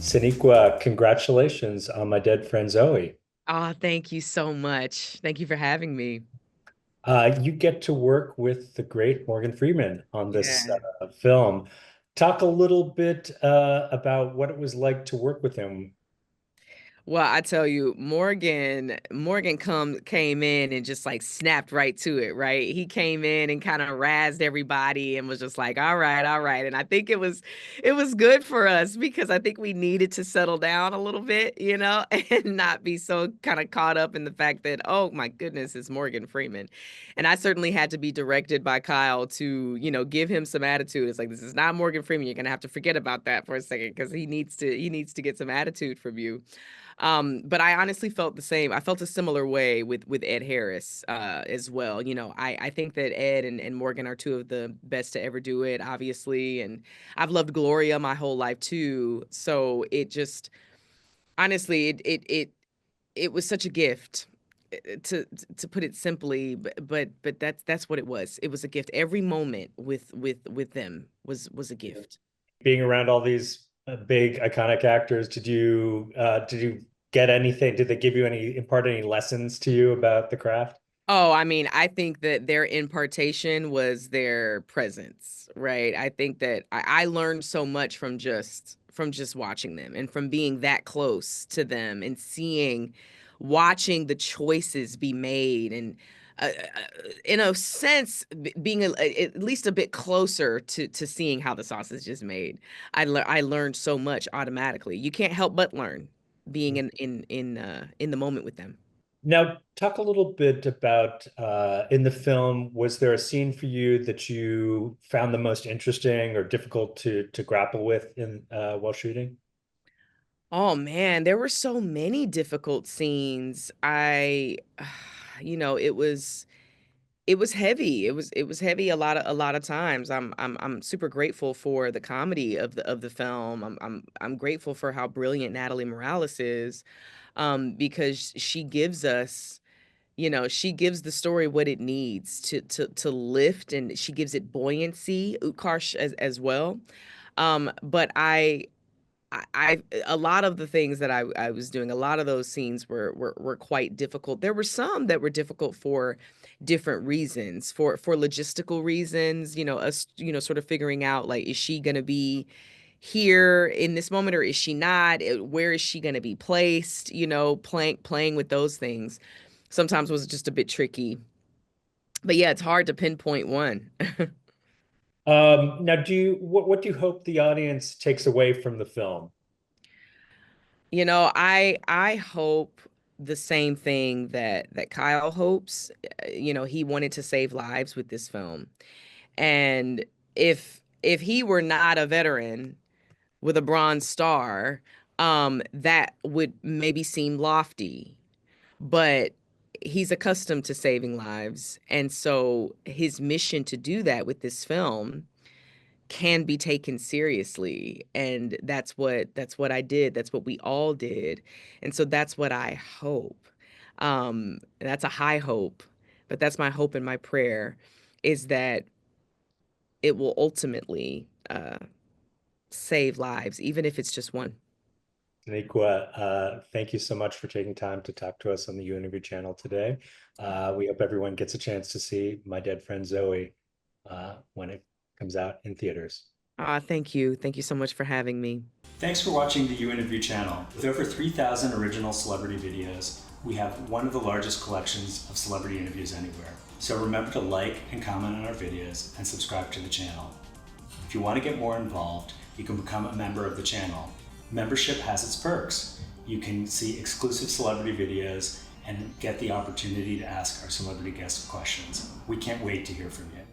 Sonequa, congratulations on My Dead Friend Zoe. Ah, thank you so much. Thank you for having me. You get to work with the great Morgan Freeman on this Yeah. film. Talk a little bit about what it was like to work with him. Well, I tell you, Morgan came in and just like snapped right to it, right? He came in and kind of razzed everybody and was just like, "All right, all right." And I think it was good for us because I think we needed to settle down a little bit, and not be so kind of caught up in the fact that, oh my goodness, it's Morgan Freeman. And I certainly had to be directed by Kyle to, give him some attitude. It's like, this is not Morgan Freeman. You're gonna have to forget about that for a second because he needs to get some attitude from you. But I honestly felt the same. I felt a similar way with Ed Harris as well. I think that Ed and Morgan are two of the best to ever do it, obviously. And I've loved Gloria my whole life too. So it just honestly it was such a gift to put it simply, but that's what it was. It was a gift. Every moment with them was a gift. Being around all these big iconic actors, did you get anything? Did they give you impart any lessons to you about the craft? Oh, I mean, I think that their impartation was their presence, right? I think that I learned so much from just watching them and from being that close to them and watching the choices be made and in a sense being at least a bit closer to seeing how the sausage is made. I learned so much automatically. You can't help but learn being in the moment with them. Now, talk a little bit about in the film, was there a scene for you that you found the most interesting or difficult to grapple with in while shooting? Oh man, there were so many difficult scenes. It was heavy. It was heavy a lot of times. I'm super grateful for the comedy of the film. I'm grateful for how brilliant Natalie Morales is, because she gives the story what it needs to lift, and she gives it buoyancy, Utkarsh as well. But I a lot of the things that I was doing, a lot of those scenes were quite difficult. There were some that were difficult for different reasons, for logistical reasons, us, sort of figuring out like, is she gonna be here in this moment or is she not? Where is she gonna be placed? Playing with those things sometimes was just a bit tricky. But yeah, it's hard to pinpoint one. Now, what do you hope the audience takes away from the film? I hope the same thing that Kyle hopes. He wanted to save lives with this film. And if he were not a veteran with a bronze star, that would maybe seem lofty, but he's accustomed to saving lives. And so his mission to do that with this film can be taken seriously, and that's what I did, that's what we all did. And so that's what I hope. That's a high hope, but that's my hope and my prayer, is that it will ultimately save lives, even if it's just one. Sonequa, thank you so much for taking time to talk to us on the U Interview channel today. We hope everyone gets a chance to see My Dead Friend Zoe when it comes out in theaters. Thank you so much for having me. Thanks for watching the U Interview channel. With over 3,000 original celebrity videos, we have one of the largest collections of celebrity interviews anywhere. So remember to like and comment on our videos and subscribe to the channel. If you want to get more involved, you can become a member of the channel. Membership has its perks. You can see exclusive celebrity videos and get the opportunity to ask our celebrity guests questions. We can't wait to hear from you.